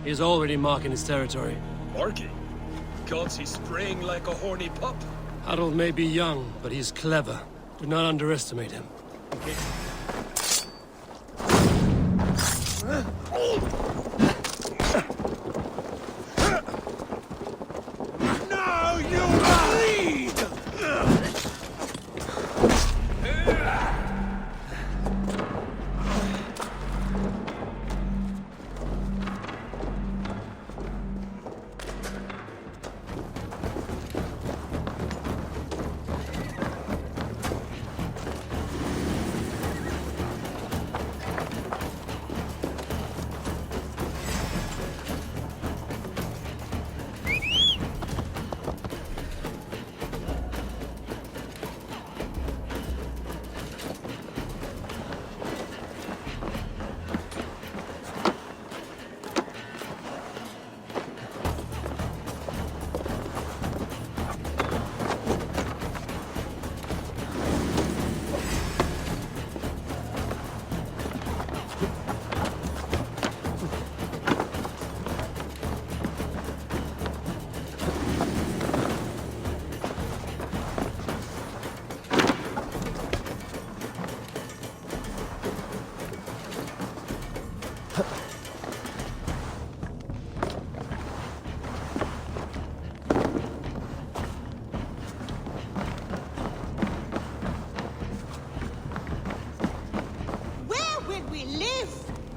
He is already marking his territory. Marking? Gods, he's spraying like a horny pup. Harold may be young, but he's clever. Do not underestimate him. Now you bleed!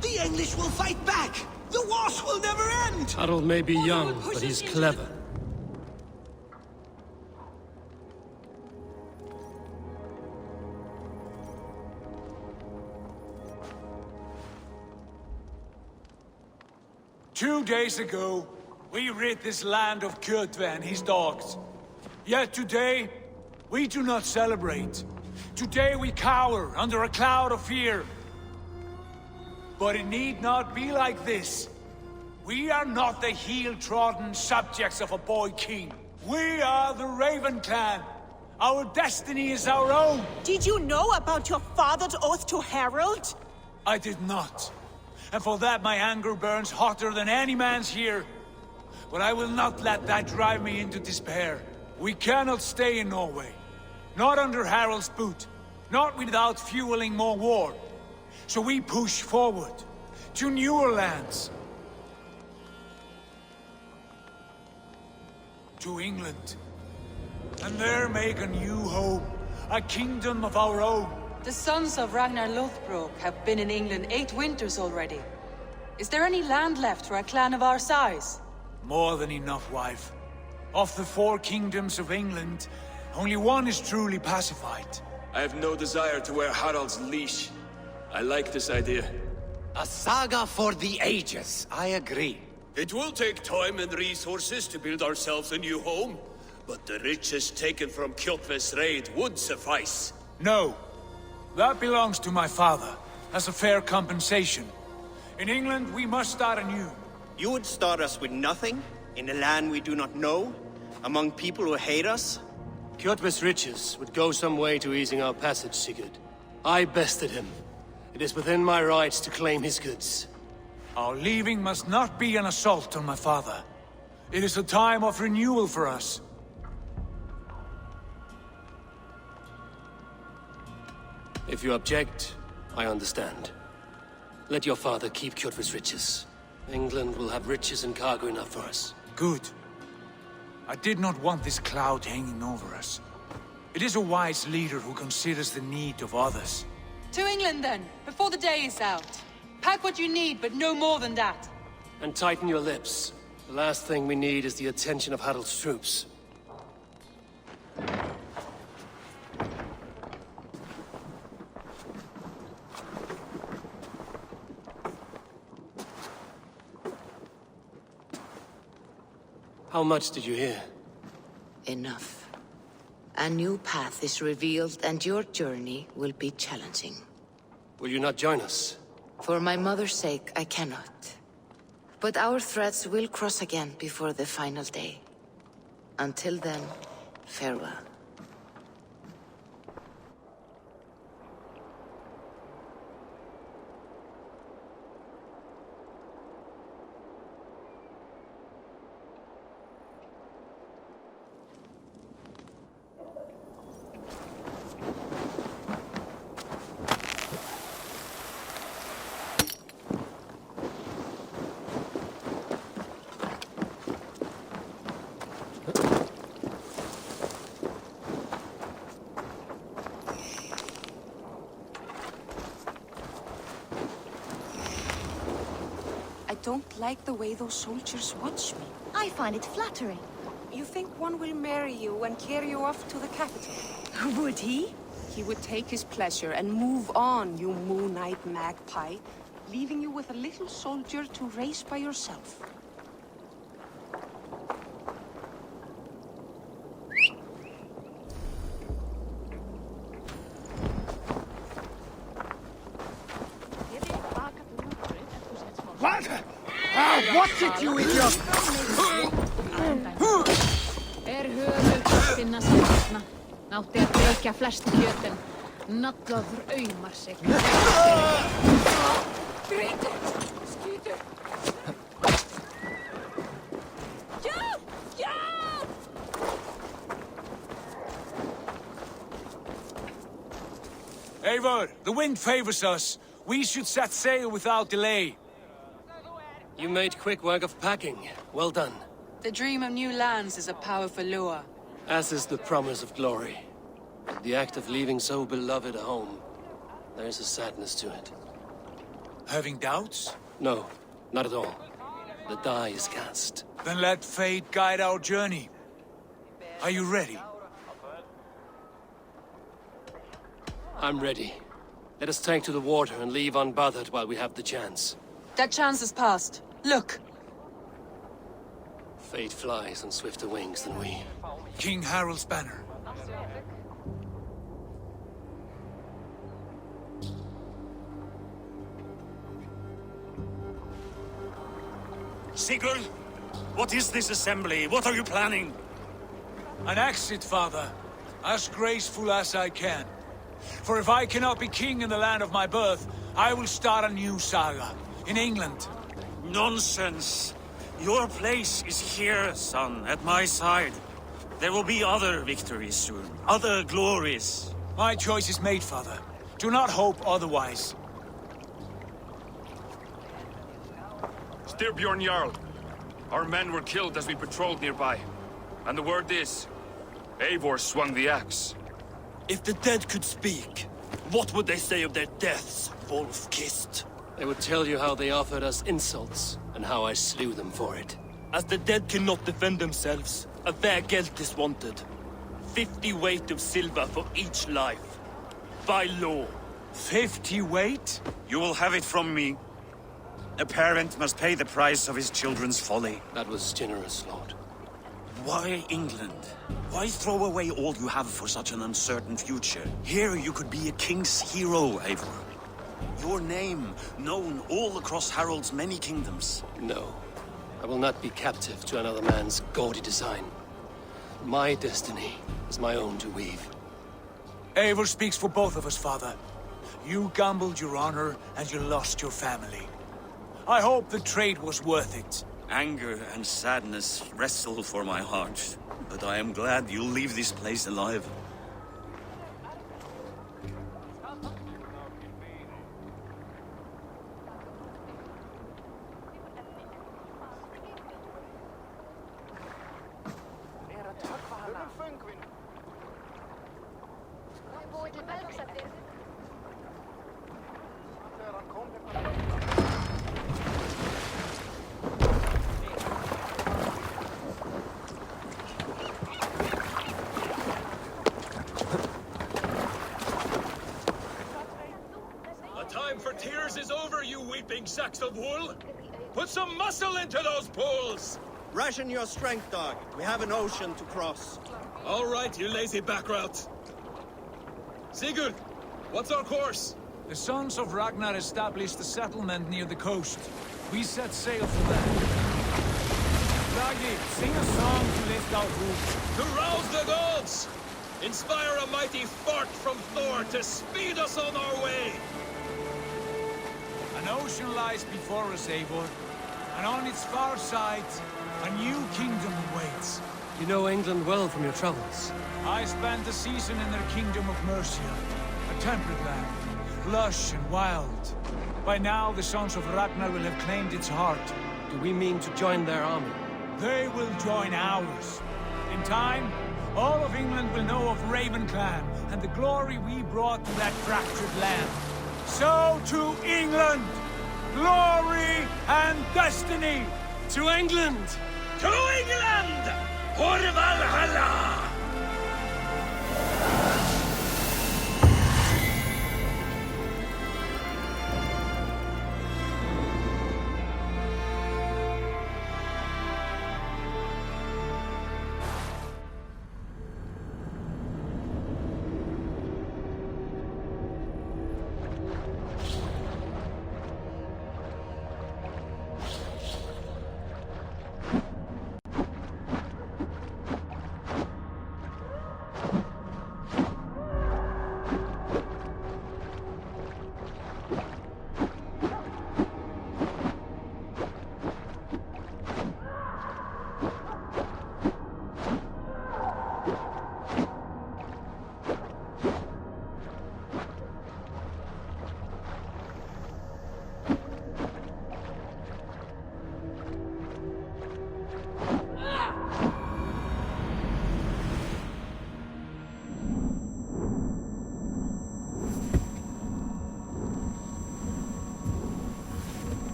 The English will fight back! The wars will never end! Harold may be young, but he's clever. Two days ago, we rid this land of Kjotve and his dogs. Yet today, we do not celebrate. Today we cower under a cloud of fear. But it need not be like this. We are not the heel-trodden subjects of a boy king. We are the Raven clan. Our destiny is our own. Did you know about your father's oath to Harold? I did not. And for that my anger burns hotter than any man's here. But I will not let that drive me into despair. We cannot stay in Norway. Not under Harald's boot. Not without fueling more war. So we push forward, to newer lands. To England. And there make a new home, a kingdom of our own. The sons of Ragnar Lothbrok have been in England 8 winters already. Is there any land left for a clan of our size? More than enough, wife. Of the 4 kingdoms of England, only one is truly pacified. I have no desire to wear Harald's leash. I like this idea. A saga for the ages, I agree. It will take time and resources to build ourselves a new home, but the riches taken from Kjotve's raid would suffice. No. That belongs to my father, as a fair compensation. In England, we must start anew. You would start us with nothing? In a land we do not know? Among people who hate us? Kjotve's riches would go some way to easing our passage, Sigurd. I bested him. It is within my rights to claim his goods. Our leaving must not be an assault on my father. It is a time of renewal for us. If you object, I understand. Let your father keep Kjotve's riches. England will have riches and cargo enough for us. Good. I did not want this cloud hanging over us. It is a wise leader who considers the need of others. To England then, before the day is out. Pack what you need, but no more than that. And tighten your lips. The last thing we need is the attention of Harald's troops. How much did you hear? Enough. A new path is revealed, and your journey will be challenging. Will you not join us? For my mother's sake, I cannot. But our threads will cross again before the final day. Until then, farewell. don't like the way those soldiers watch me. I find it flattering. You think one will marry you and carry you off to the capital? Would he? He would take his pleasure and move on, you moon-eyed magpie, leaving you with a little soldier to raise by yourself. What? What's it, you idiot? Finna sérna. Nátti að breykja flest kjötin. Nallaður aumar sig. Greitur! Skýtur! Hjálp! Hjálp! Eivor, the wind favors us. We should set sail without delay. You made quick work of packing. Well done. The dream of new lands is a powerful lure. As is the promise of glory. The act of leaving so beloved a home. There is a sadness to it. Having doubts? No, not at all. The die is cast. Then let fate guide our journey. Are you ready? I'm ready. Let us take to the water and leave unbothered while we have the chance. That chance is past. Look! Fate flies on swifter wings than we. King Harald's banner. Sigurd, what is this assembly? What are you planning? An exit, father. As graceful as I can. For if I cannot be king in the land of my birth, I will start a new saga. In England. Nonsense. Your place is here, son, at my side. There will be other victories soon. Other glories. My choice is made, father. Do not hope otherwise. Styrbjorn Jarl. Our men were killed as we patrolled nearby. And the word is, Eivor swung the axe. If the dead could speak, what would they say of their deaths, wolf-kissed? They would tell you how they offered us insults, and how I slew them for it. As the dead cannot defend themselves, a fair gelt is wanted. 50 weight of silver for each life. By law. 50 weight? You will have it from me. A parent must pay the price of his children's folly. That was generous, Lord. Why England? Why throw away all you have for such an uncertain future? Here you could be a king's hero, Eivor. Your name known all across Harald's many kingdoms. No. I will not be captive to another man's gaudy design. My destiny is my own to weave. Eivor speaks for both of us, father. You gambled your honor, and you lost your family. I hope the trade was worth it. Anger and sadness wrestle for my heart, but I am glad you'll leave this place alive. Tears is over, you weeping sacks of wool! Put some muscle into those pulls! Ration your strength, dog. We have an ocean to cross. All right, you lazy backrout. Sigurd, what's our course? The sons of Ragnar established a settlement near the coast. We set sail for that. Raggi, sing a song to lift our hoops. To rouse the gods! Inspire a mighty fart from Thor to speed us on our way! An ocean lies before us, Eivor, and on its far side, a new kingdom awaits. You know England well from your travels. I spent a season in their kingdom of Mercia, a temperate land, lush and wild. By now, the sons of Ragnar will have claimed its heart. Do we mean to join their army? They will join ours. In time, all of England will know of Raven Clan and the glory we brought to that fractured land. So to England! glory, and destiny! To England! To England! For Valhalla!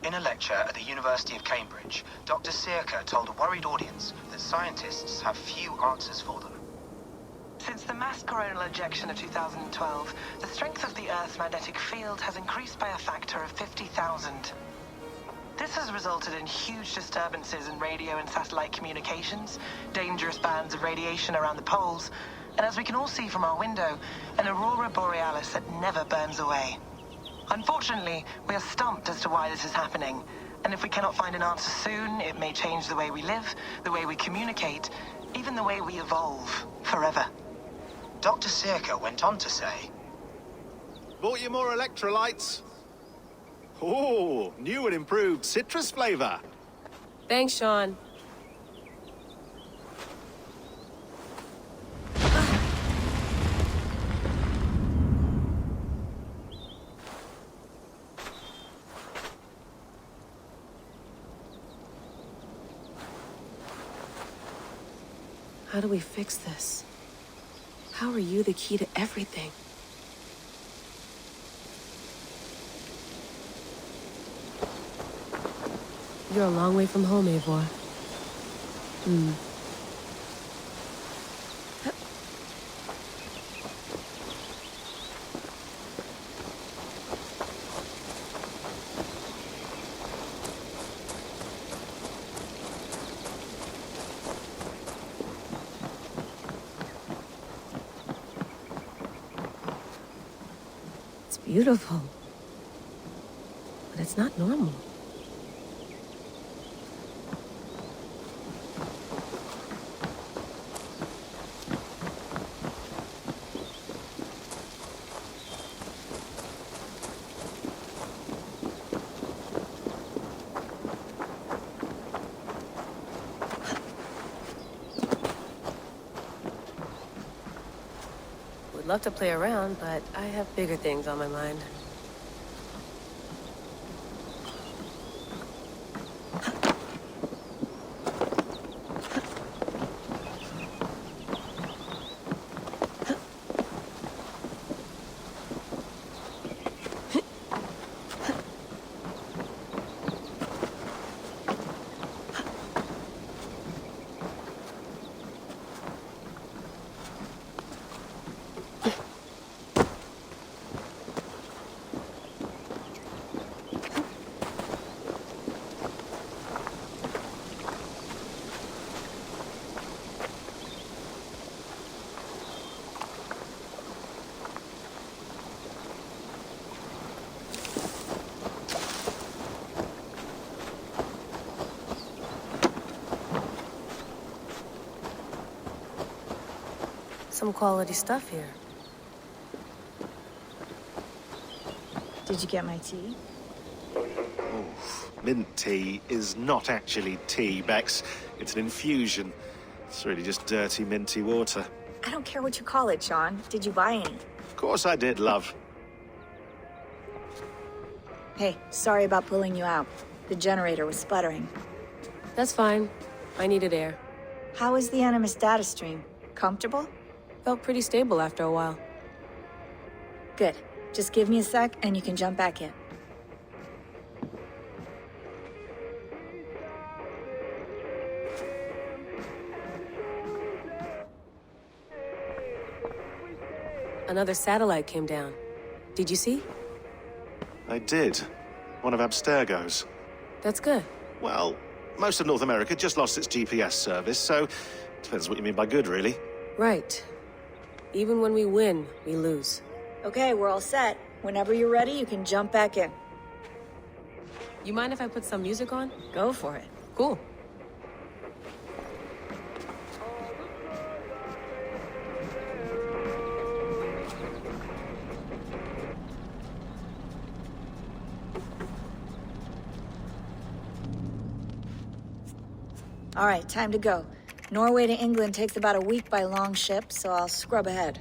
In a lecture at the University of Cambridge, Dr. Sirka told a worried audience that scientists have few answers for them. Since the mass coronal ejection of 2012, the strength of the Earth's magnetic field has increased by a factor of 50,000. This has resulted in huge disturbances in radio and satellite communications, dangerous bands of radiation around the poles, and as we can all see from our window, an aurora borealis that never burns away. Unfortunately, we are stumped as to why this is happening, and if we cannot find an answer soon, it may change the way we live, the way we communicate, even the way we evolve, forever. Dr. Sirka went on to say, Bought you more electrolytes? Oh, new and improved citrus flavor. Thanks, Sean. How do we fix this? How are you the key to everything? You're a long way from home, Eivor. It's beautiful. But it's not normal. Would love to play around, but I have bigger things on my mind. Some quality stuff here. Did you get my tea? Mint tea is not actually tea, Bex. It's an infusion. It's really just dirty, minty water. I don't care what you call it, Sean. Did you buy any? Of course I did, love. Hey, sorry about pulling you out. The generator was sputtering. That's fine. I needed air. How was the Animus data stream? Comfortable? Felt pretty stable after a while. Good. Just give me a sec and you can jump back in. Another satellite came down. Did you see? I did. One of Abstergo's. That's good. Well, most of North America just lost its GPS service, so depends what you mean by good, really. Right. Even when we win, we lose. Okay, we're all set. Whenever you're ready, you can jump back in. You mind if I put some music on? Go for it. Cool. All right, time to go. Norway to England takes about a week by long ship, so I'll scrub ahead.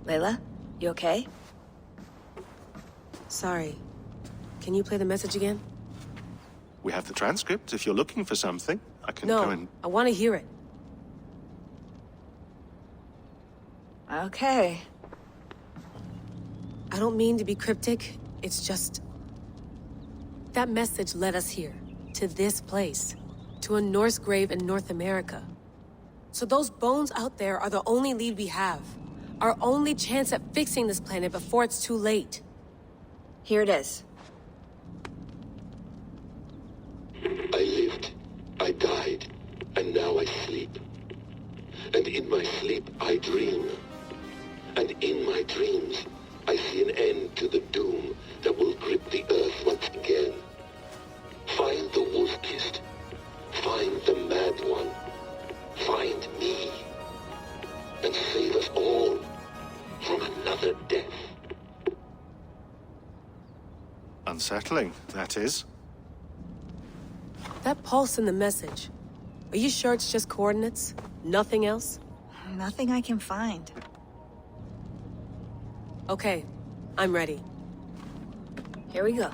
Layla, you okay? Sorry. Can you play the message again? We have the transcript. If you're looking for something, I can No, go and... I want to hear it. Okay. I don't mean to be cryptic. It's just... that message led us here. To this place. To a Norse grave in North America. So those bones out there are the only lead we have. Our only chance at fixing this planet before it's too late. Here it is. I lived, I died, and now I sleep. And in my sleep I dream. And in my dreams, I see an end to the doom that will grip the earth once again. Find the wolf-kissed. Find the mad one. Find me. And save us all from another death. Unsettling, that is. That pulse in the message. Are you sure it's just coordinates? Nothing else? Nothing I can find. Okay, I'm ready. Here we go.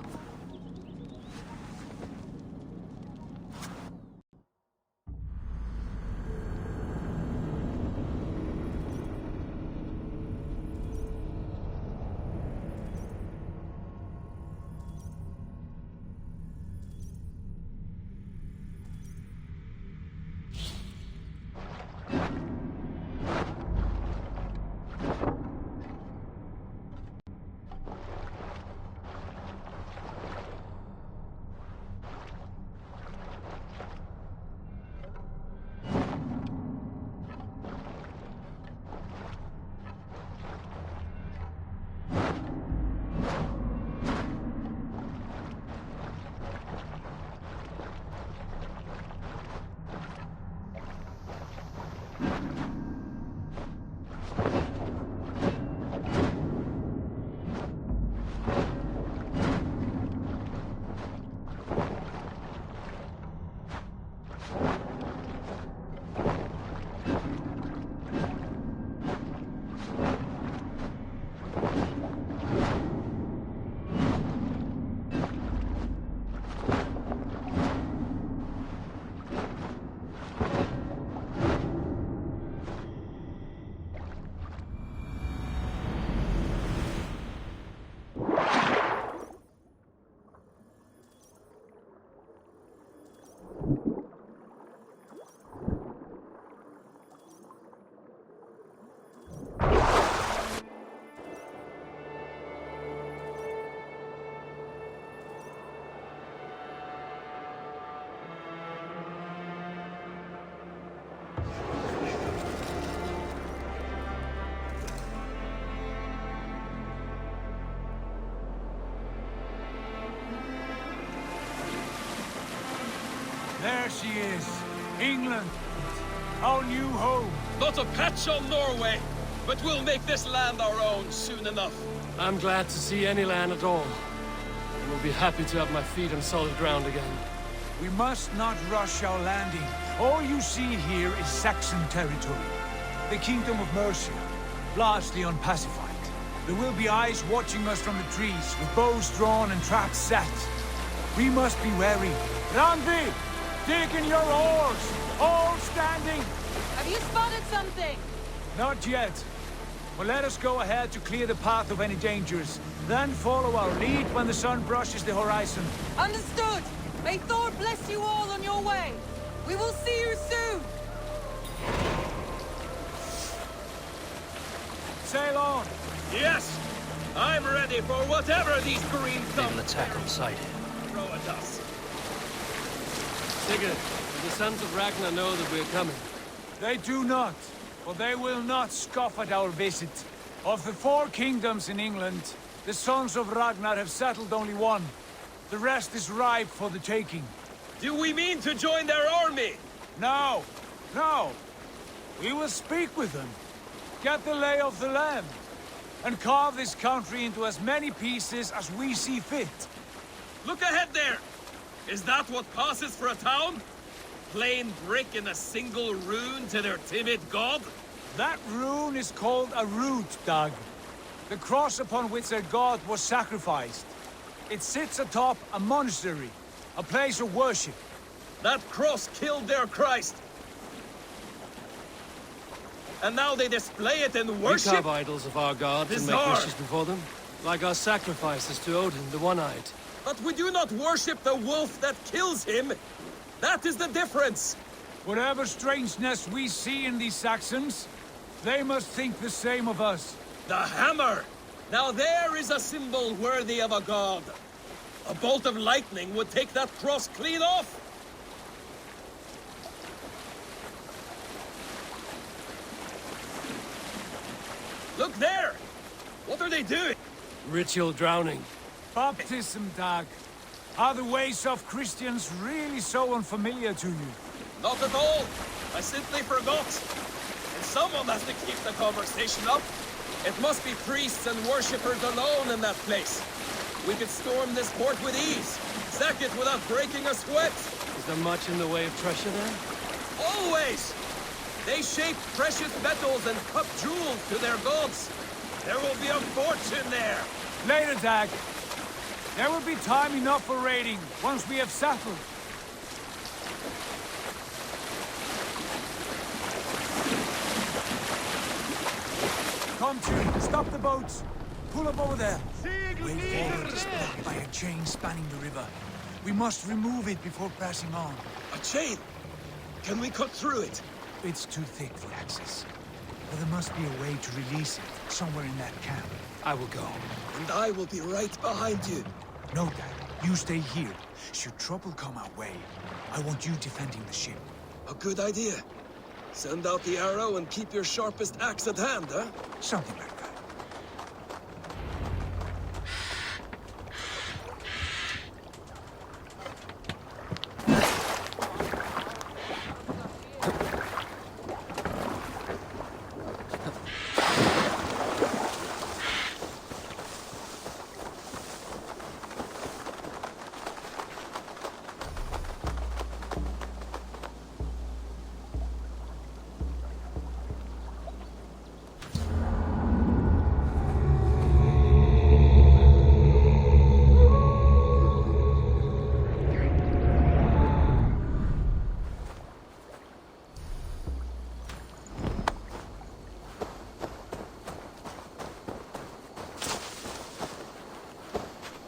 she is. England. Our new home. Not a patch on Norway, but we'll make this land our own soon enough. I'm glad to see any land at all. And will be happy to have my feet on solid ground again. We must not rush our landing. All you see here is Saxon territory. The Kingdom of Mercia, largely unpacified. There will be eyes watching us from the trees, with bows drawn and traps set. We must be wary. Randi! Dig in your oars! All standing! Have you spotted something? Not yet. But let us go ahead to clear the path of any dangers. Then follow our lead when the sun brushes the horizon. Understood! May Thor bless you all on your way! We will see you soon! Sail on! Yes! I'm ready for whatever these green They thumbs will attack on sight. throw at us. Sigurd, do the sons of Ragnar know that we're coming? They do not, but they will not scoff at our visit. Of the 4 kingdoms in England, the sons of Ragnar have settled only one. The rest is ripe for the taking. Do we mean to join their army? No, no. We will speak with them, get the lay of the land, and carve this country into as many pieces as we see fit. Look ahead there! Is that what passes for a town? Plain brick in a single rune to their timid god? That rune is called a root, Dag. The cross upon which their god was sacrificed. It sits atop a monastery, a place of worship. That cross killed their Christ! And now they display it in We worship? carve idols of our gods and make Bizarre. wishes before them, like our sacrifices to Odin, the One-Eyed. But we do not worship the wolf that kills him! That is the difference! Whatever strangeness we see in these Saxons, they must think the same of us. The hammer! Now there is a symbol worthy of a god. A bolt of lightning would take that cross clean off! Look there! What are they doing? Ritual drowning. Baptism, Dag. Are the ways of Christians really so unfamiliar to you? Not at all! I simply forgot. And someone has to keep the conversation up. It must be priests and worshippers alone in that place. We could storm this port with ease. Sack it without breaking a sweat. Is there much in the way of treasure there? Always! They shape precious metals and cut jewels to their gods. There will be a fortune there. Later, Dag. There will be time enough for raiding, once we have settled. Come to, stop the boats. Pull up over there. Way forward is blocked by a chain spanning the river. We must remove it before passing on. A chain? Can we cut through it? It's too thick for access. But there must be a way to release it, somewhere in that camp. I will go. And I will be right behind you. No, Dad. You stay here. Should trouble come our way, I want you defending the ship. A good idea. Send out the arrow and keep your sharpest axe at hand, huh? Something like that.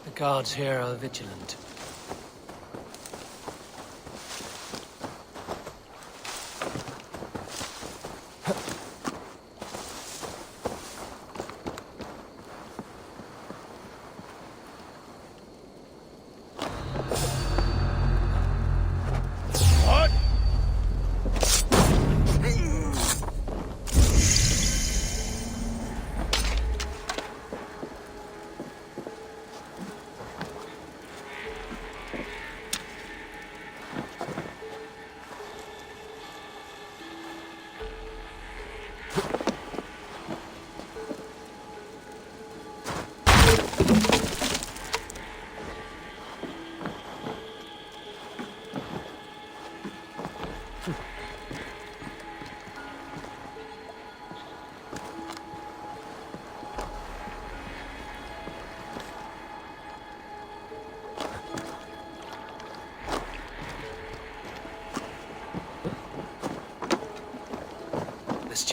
The guards here are vigilant.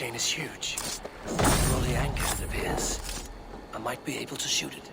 chain is huge. Throw the anchor, it appears. I might be able to shoot it.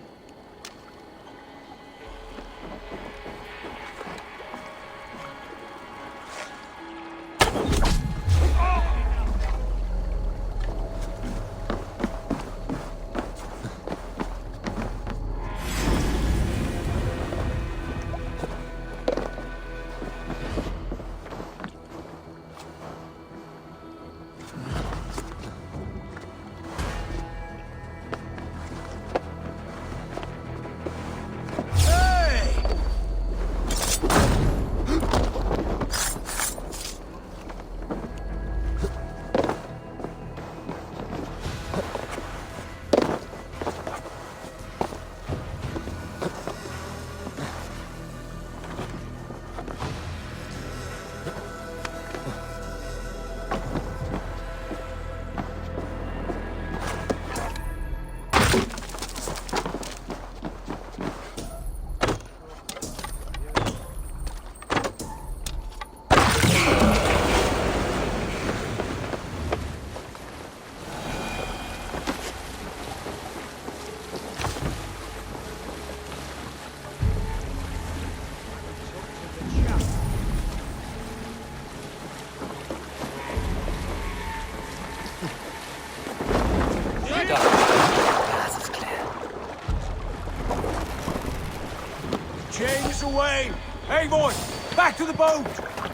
Away! Eivor! Back to the boat!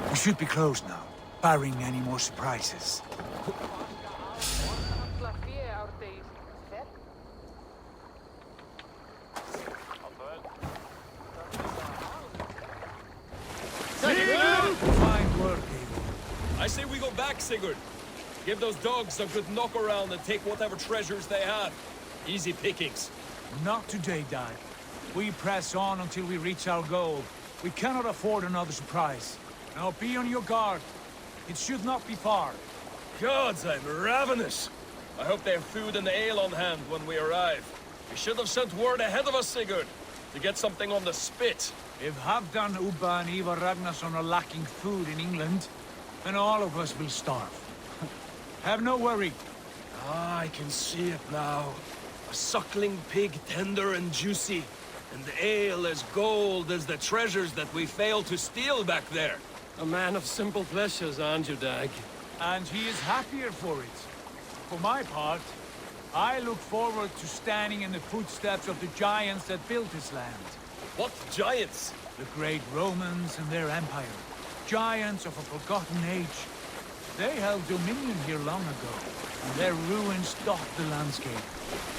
We should be close now, barring any more surprises. Fine work, Eivor. I say we go back, Sigurd. Give those dogs a good knock around and take whatever treasures they have. Easy pickings. Not today, Dag. We press on until we reach our goal. We cannot afford another surprise. Now be on your guard. It should not be far. Gods, I'm ravenous. I hope they have food and ale on hand when we arrive. We should have sent word ahead of us, Sigurd, to get something on the spit. If Halfdan, Ubba and Ivar Ragnarsson are lacking food in England, then all of us will starve. Have no worry. Ah, I can see it now. A suckling pig, tender and juicy. And ale as gold as the treasures that we failed to steal back there. A man of simple pleasures, aren't you, Dag? And he is happier for it. For my part, I look forward to standing in the footsteps of the giants that built this land. What giants? The great Romans and their empire. Giants of a forgotten age. They held dominion here long ago, and their ruins dot the landscape.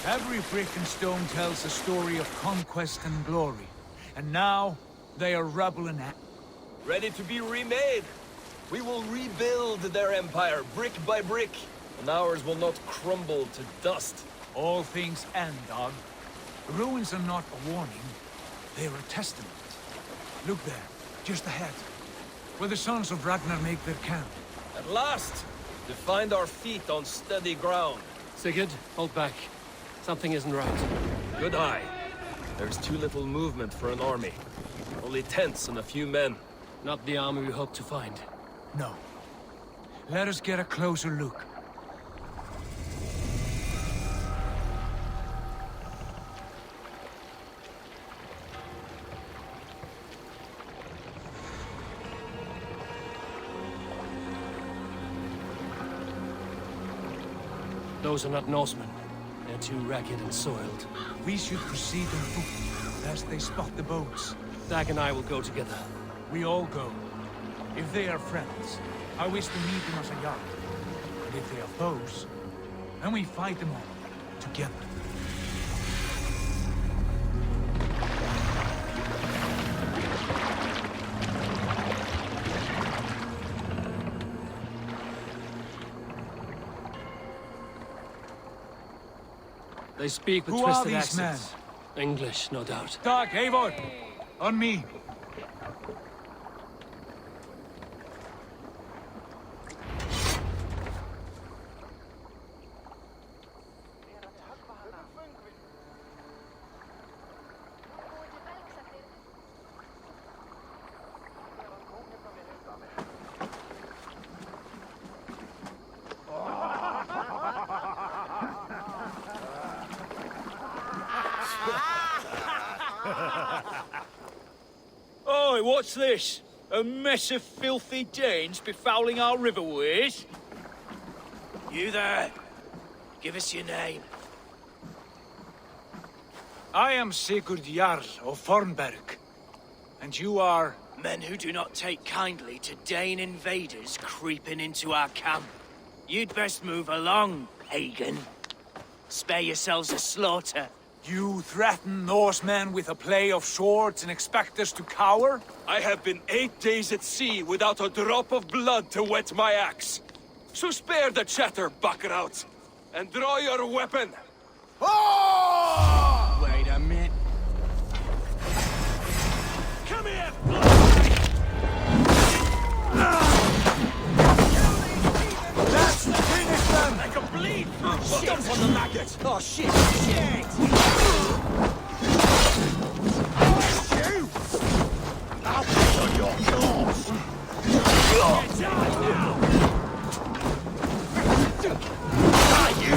Every brick and stone tells a story of conquest and glory. And now, they are rubble and ready to be remade. We will rebuild their empire, brick by brick, and ours will not crumble to dust. All things end, Dog. The ruins are not a warning. They are a testament. Look there, just ahead, where the sons of Ragnar make their camp. At last, to find our feet on steady ground. Sigurd, hold back. Something isn't right. Good eye. There's too little movement for an army. Only tents and a few men. Not the army we hope to find. No. Let us get a closer look. Those are not Norsemen. They're too ragged and soiled. We should proceed on foot, lest they spot the boats. Dag and I will go together. We all go. If they are friends, I wish to meet them as a yard. And if they are foes, then we fight them all, together. They speak with Who twisted are these accents. English, no doubt. Dag, Eivor! On me! Oi, what's this? A mess of filthy Danes befouling our riverways? You there. Give us your name. I am Sigurd Jarl of Fornberg. And you are... Men who do not take kindly to Dane invaders creeping into our camp. You'd best move along, pagan. Spare yourselves a slaughter. You threaten Norsemen with a play of swords and expect us to cower? I have been 8 days at sea without a drop of blood to wet my axe. So spare the chatter, buckerout, and draw your weapon. Oh! Wait a minute. Come here! That's finish them! I can bleed! Oh, shit! Dump on the maggot! Oh shit! Shit! You! I'll pick on your jaws! Get down now! Die, you!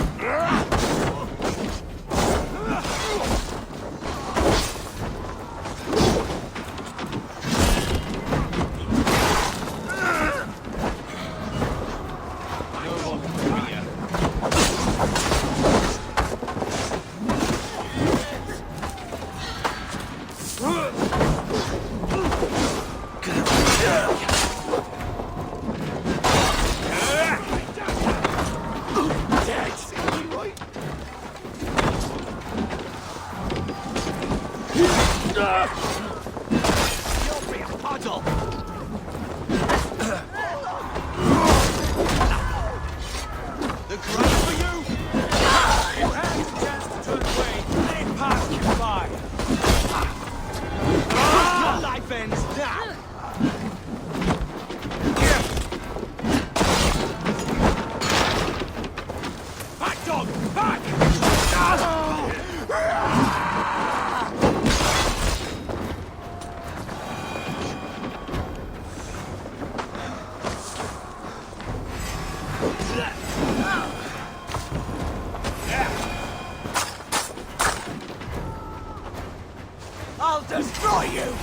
I'll destroy you!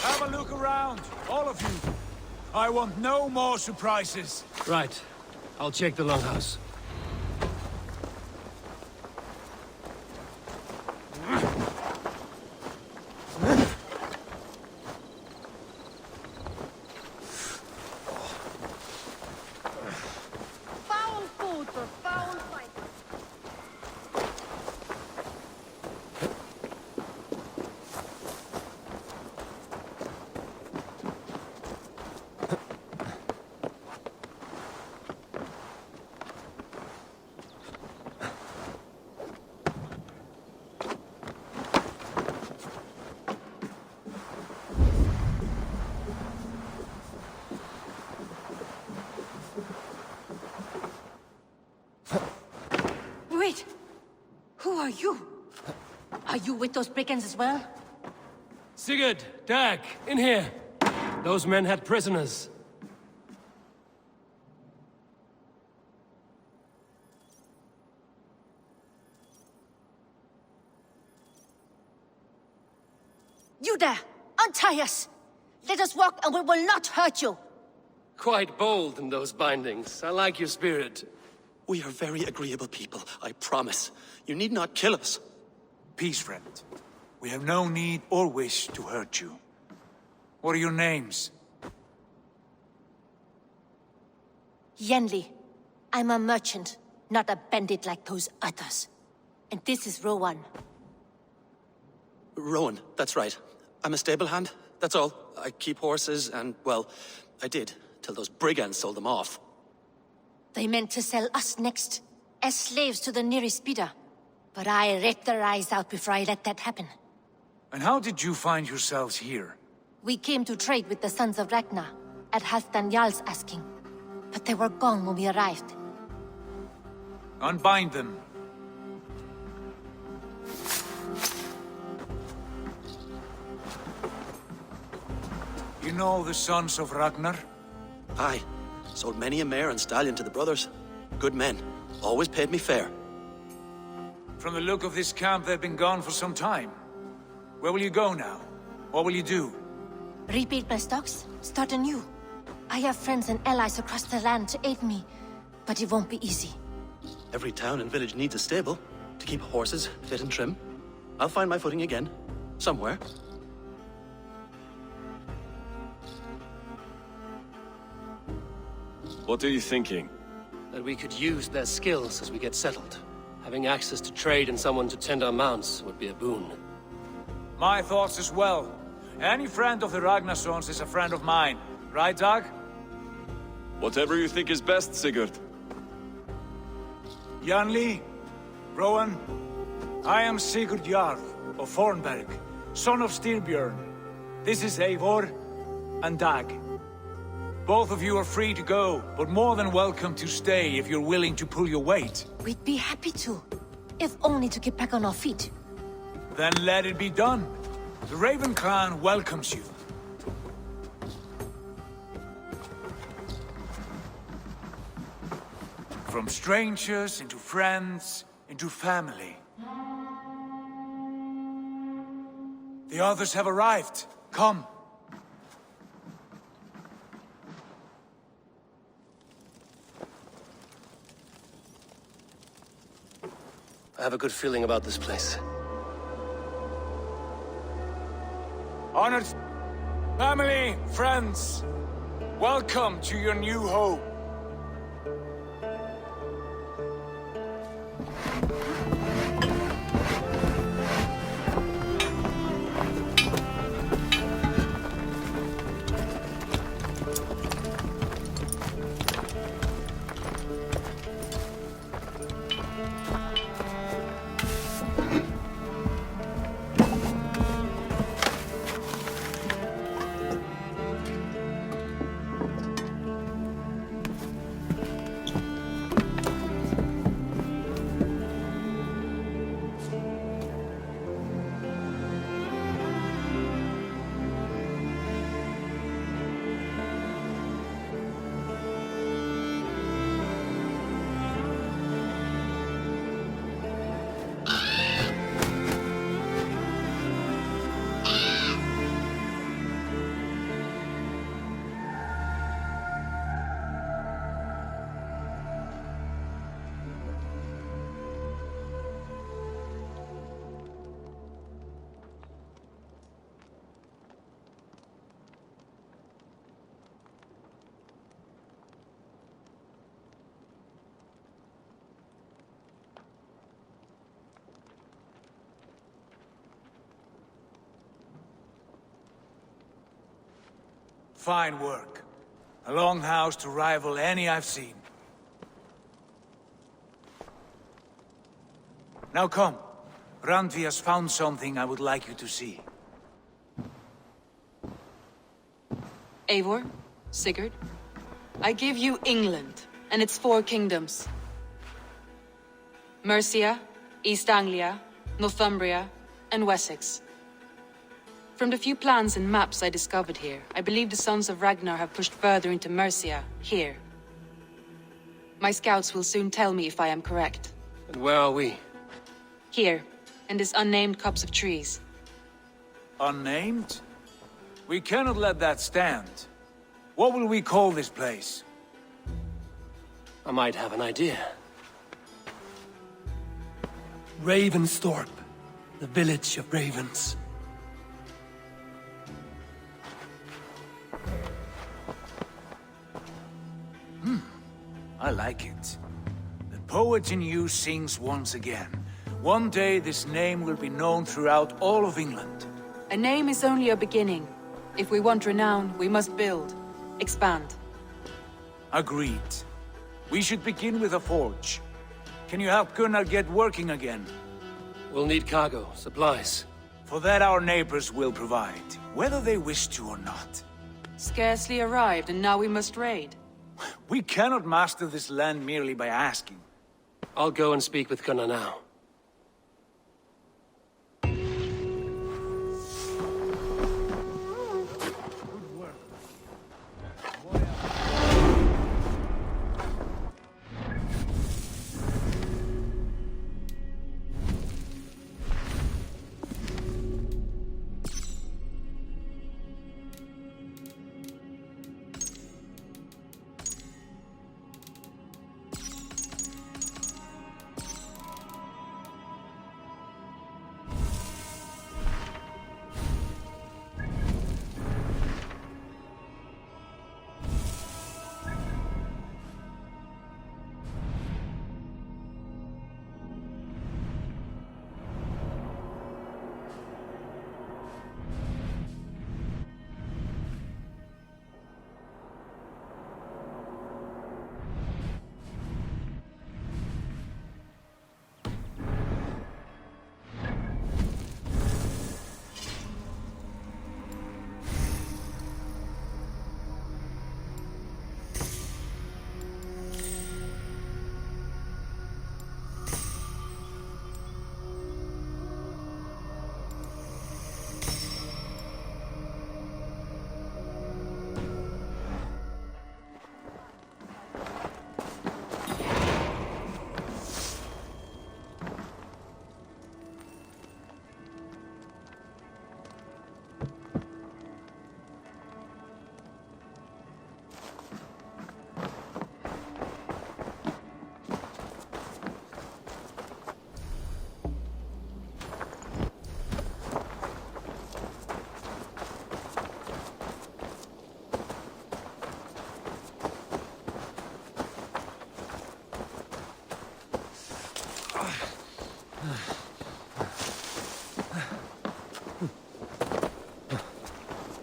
Have a look around, all of you. I want no more surprises. Right. I'll check the longhouse. Foul food for foul fight. Wait! Who are you? Are you with those brigands as well? Sigurd, Dag, in here. Those men had prisoners. You there! Untie us! Let us walk and we will not hurt you! Quite bold in those bindings. I like your spirit. We are very agreeable people, I promise. You need not kill us. Peace, friend. We have no need or wish to hurt you. What are your names? Yenli. I'm a merchant, not a bandit like those others. And this is Rowan. Rowan, that's right. I'm a stable hand, that's all. I keep horses and, well, I did, till those brigands sold them off. They meant to sell us next, as slaves to the nearest bidder. But I ripped their eyes out before I let that happen. And how did you find yourselves here? We came to trade with the Sons of Ragnar, at Halfdan Jarl's asking. But they were gone when we arrived. Unbind them. You know the Sons of Ragnar? Aye. Sold many a mare and stallion to the brothers. Good men. Always paid me fair. From the look of this camp, they've been gone for some time. Where will you go now? What will you do? Rebuild my stocks, start anew. I have friends and allies across the land to aid me, but it won't be easy. Every town and village needs a stable to keep horses fit and trim. I'll find my footing again. Somewhere. What are you thinking? That we could use their skills as we get settled. Having access to trade and someone to tend our mounts would be a boon. My thoughts as well. Any friend of the Ragnarsons is a friend of mine. Right, Dag? Whatever you think is best, Sigurd. Janli, Rowan, I am Sigurd Jarl of Fornberg, son of Styrbjörn. This is Eivor and Dag. Both of you are free to go, but more than welcome to stay if you're willing to pull your weight. We'd be happy to, if only to get back on our feet. Then let it be done. The Raven clan welcomes you. From strangers into friends, into family. The others have arrived. Come. I have a good feeling about this place. Honored family, friends, welcome to your new home. Fine work. A longhouse to rival any I've seen. Now come. Randvi has found something I would like you to see. Eivor, Sigurd, I give you England and its 4 kingdoms. Mercia, East Anglia, Northumbria, and Wessex. From the few plans and maps I discovered here, I believe the Sons of Ragnar have pushed further into Mercia, here. My scouts will soon tell me if I am correct. And where are we? Here, in this unnamed copse of trees. Unnamed? We cannot let that stand. What will we call this place? I might have an idea. Ravensthorpe, the village of ravens. I like it. The poet in you sings once again. One day this name will be known throughout all of England. A name is only a beginning. If we want renown, we must build. Expand. Agreed. We should begin with a forge. Can you help Gunnar get working again? We'll need cargo, supplies. For that our neighbors will provide, whether they wish to or not. Scarcely arrived, and now we must raid. We cannot master this land merely by asking. I'll go and speak with Gunnar now.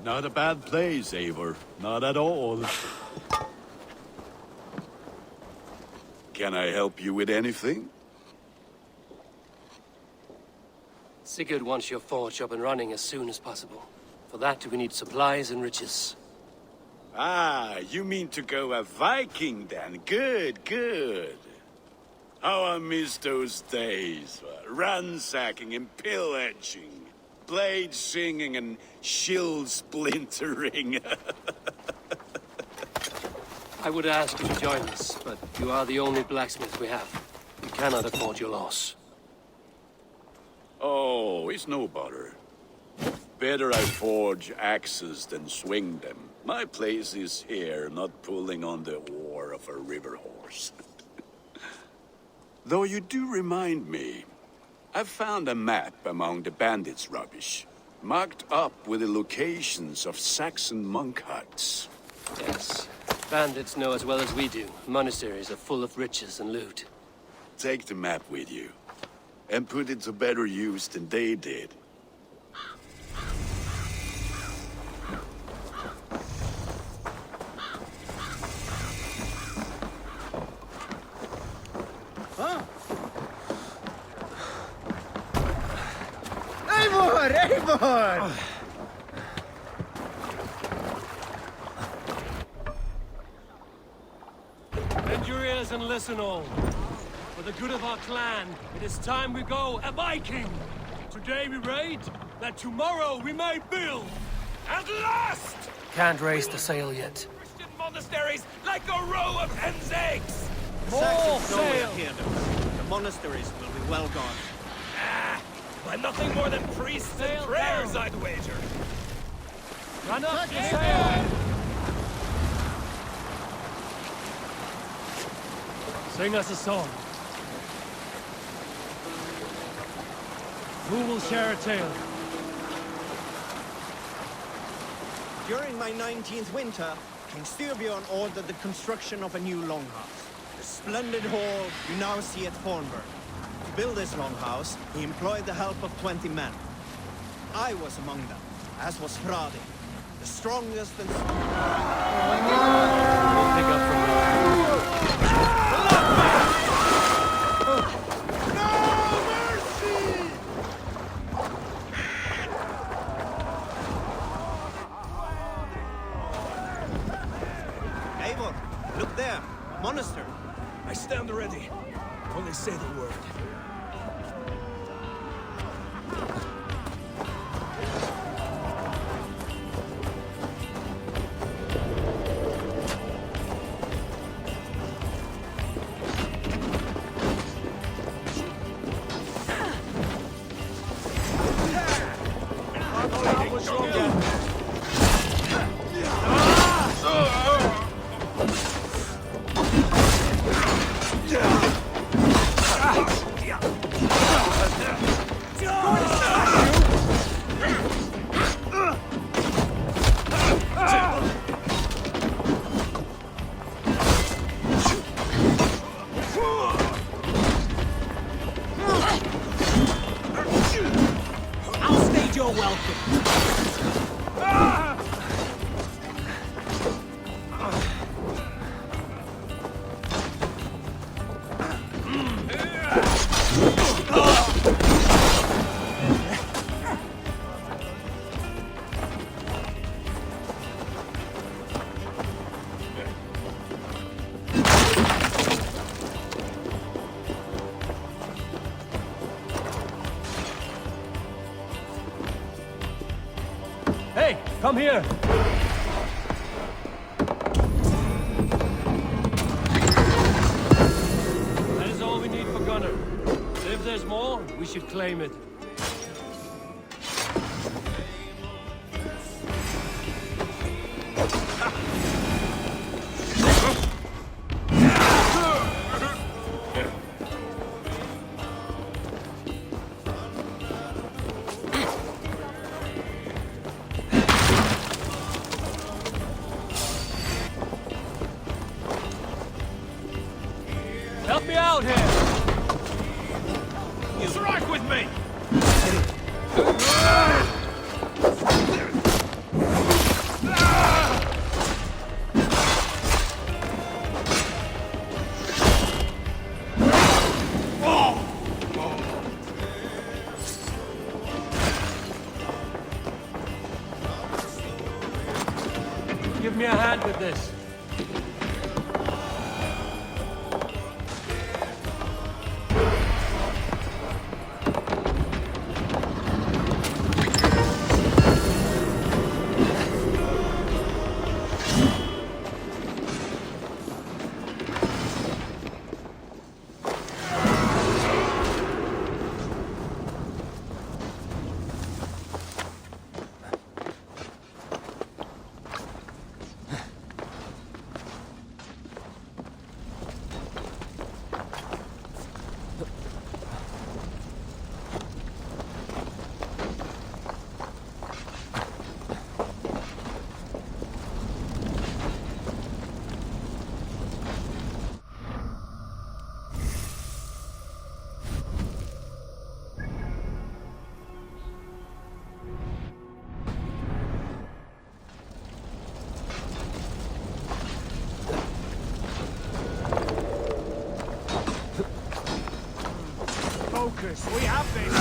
Not a bad place, Eivor. Not at all. Can I help you with anything? Sigurd wants your forge up and running as soon as possible. For that, we need supplies and riches. Ah, you mean to go a Viking then? Good, good. How I miss those days. Ransacking and pillaging. Blade singing and shield splintering. I would ask you to join us, but you are the only blacksmith we have. We cannot afford your loss. Oh, it's no bother. Better I forge axes than swing them. My place is here, not pulling on the oar of a river horse. Though you do remind me, I found a map among the bandits' rubbish, marked up with the locations of Saxon monk huts. Yes. Bandits know as well as we do. Monasteries are full of riches and loot. Take the map with you, and put it to better use than they did. Huh? Eivor! Eivor! Bend your ears and listen all. For the good of our clan, it is time we go a Viking! Today we raid, that tomorrow we may build! At last! Can't raise the sail yet. Christian monasteries like a row of hen's eggs! Saxons know we appear them. The monasteries will be well gone. Ah, by nothing more than priests and prayers, I'd wager. Run up the sail! Sing us a song. Who will share a tale? During my 19th winter, King Styrbjorn ordered the construction of a new longhouse. The splendid hall you now see at Thornburg. To build this longhouse, he employed the help of 20 men. I was among them, as was Fradi, the strongest and... We'll pick up from Eivor, look there, a monastery. I stand ready. Only say the word. Hey, come here! That is all we need for Gunnar. So if there's more, we should claim it. Help me out here! Strike with me! this. Focus, we have this!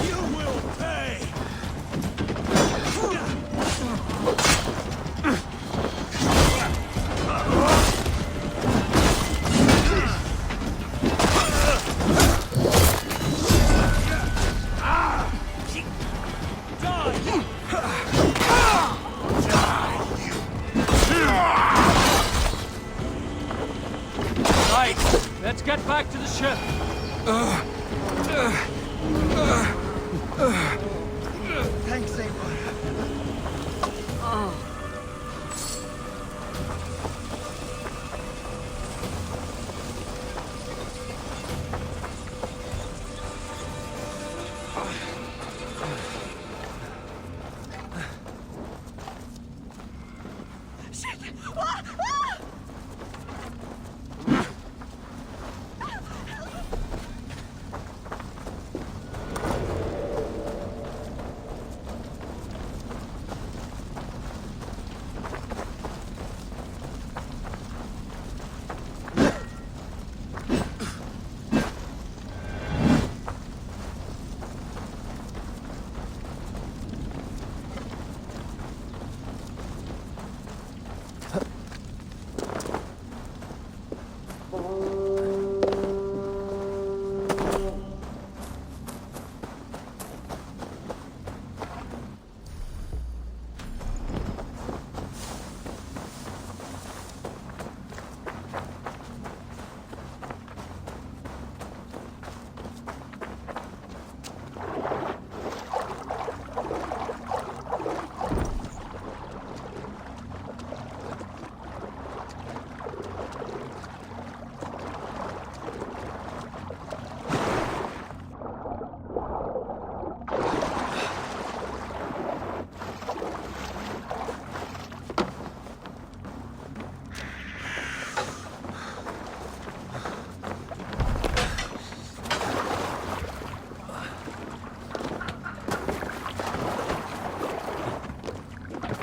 You will pay! Right, let's get back to the ship. Thanks, Eivor.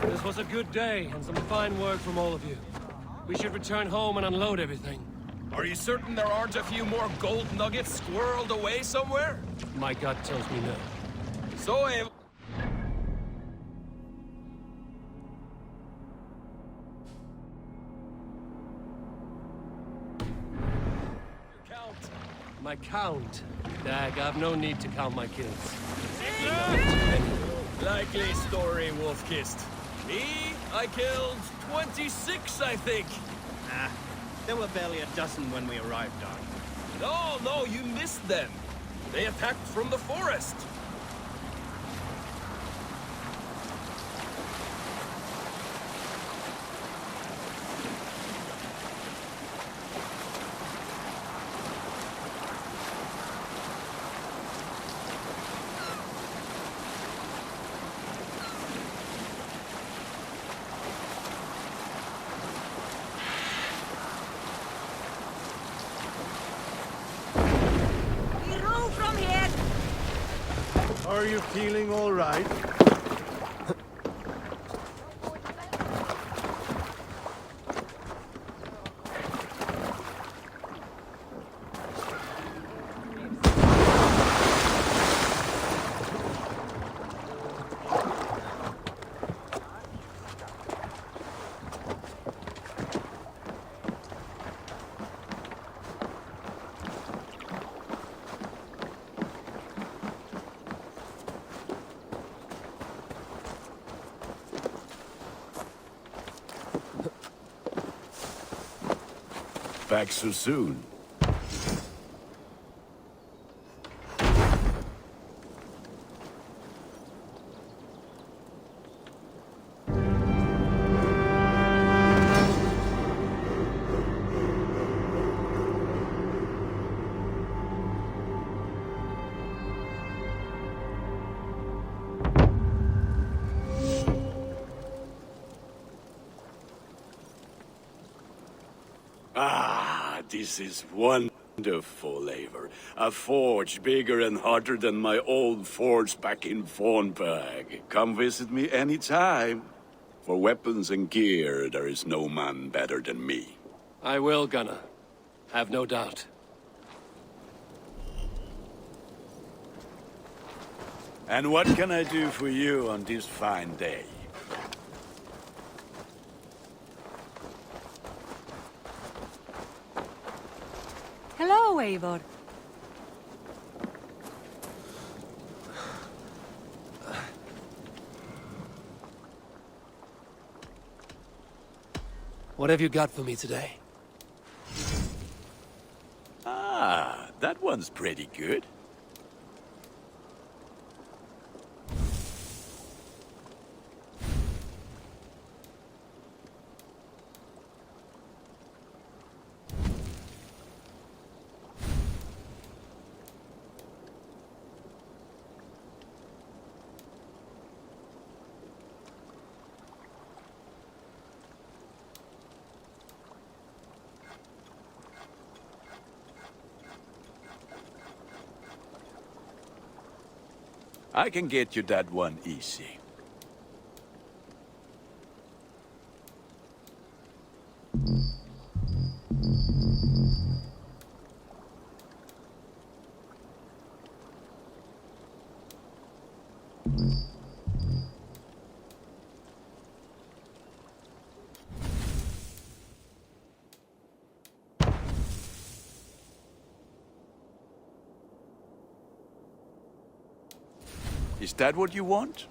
This was a good day, and some fine work from all of you. We should return home and unload everything. Are you certain there aren't a few more gold nuggets squirreled away somewhere? My gut tells me no. So, Eivor... My count? Dag, I've no need to count my kills. Likely story, Wolf-Kissed. Me, I killed 26, I think. Nah, there were barely a dozen when we arrived, Doc. No, you missed them. They attacked from the forest. Are you feeling all right? back so soon. Ah, this is wonderful, Eivor. A forge bigger and hotter than my old forge back in Fornburg. Come visit me anytime. For weapons and gear, there is no man better than me. I will, Gunnar. Have no doubt. And what can I do for you on this fine day? Hello, Eivor. What have you got for me today? Ah, that one's pretty good. I can get you that one easy. Is that what you want?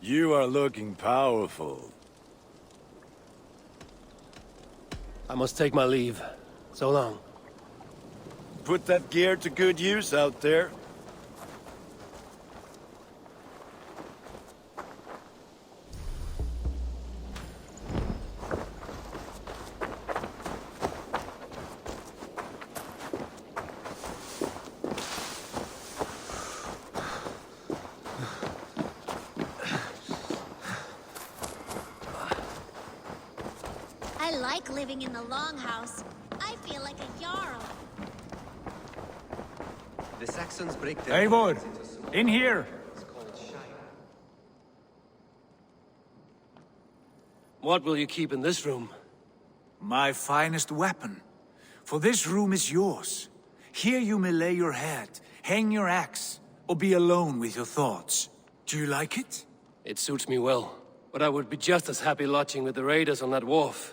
You are looking powerful. I must take my leave. So long. Put that gear to good use out there. I like living in the Longhouse. I feel like a Jarl. The Saxons break their Eivor, in here! What will you keep in this room? My finest weapon. For this room is yours. Here you may lay your head, hang your axe, or be alone with your thoughts. Do you like it? It suits me well, but I would be just as happy lodging with the raiders on that wharf.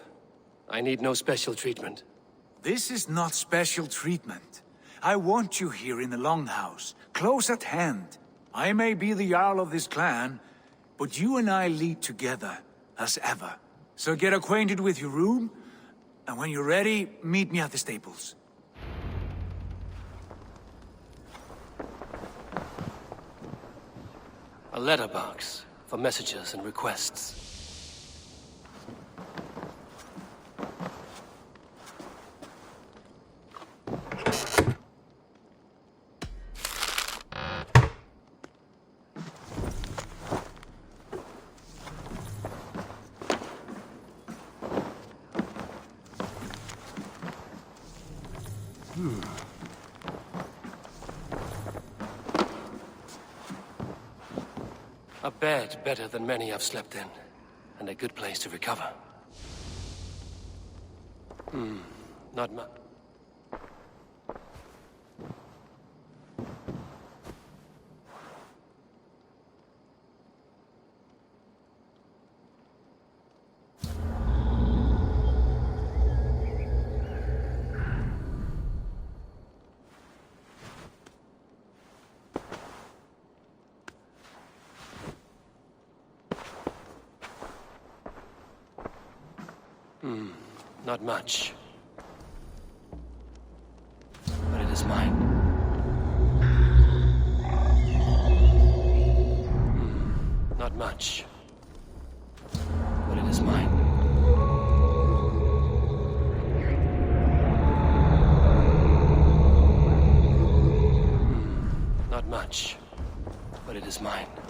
I need no special treatment. This is not special treatment. I want you here in the Longhouse, close at hand. I may be the Jarl of this clan, but you and I lead together, as ever. So get acquainted with your room, and when you're ready, meet me at the stables. A letterbox for messages and requests. A bed better than many I've slept in, and a good place to recover. Not much. Not much. But it is mine. Not much. But it is mine. Not much. But it is mine.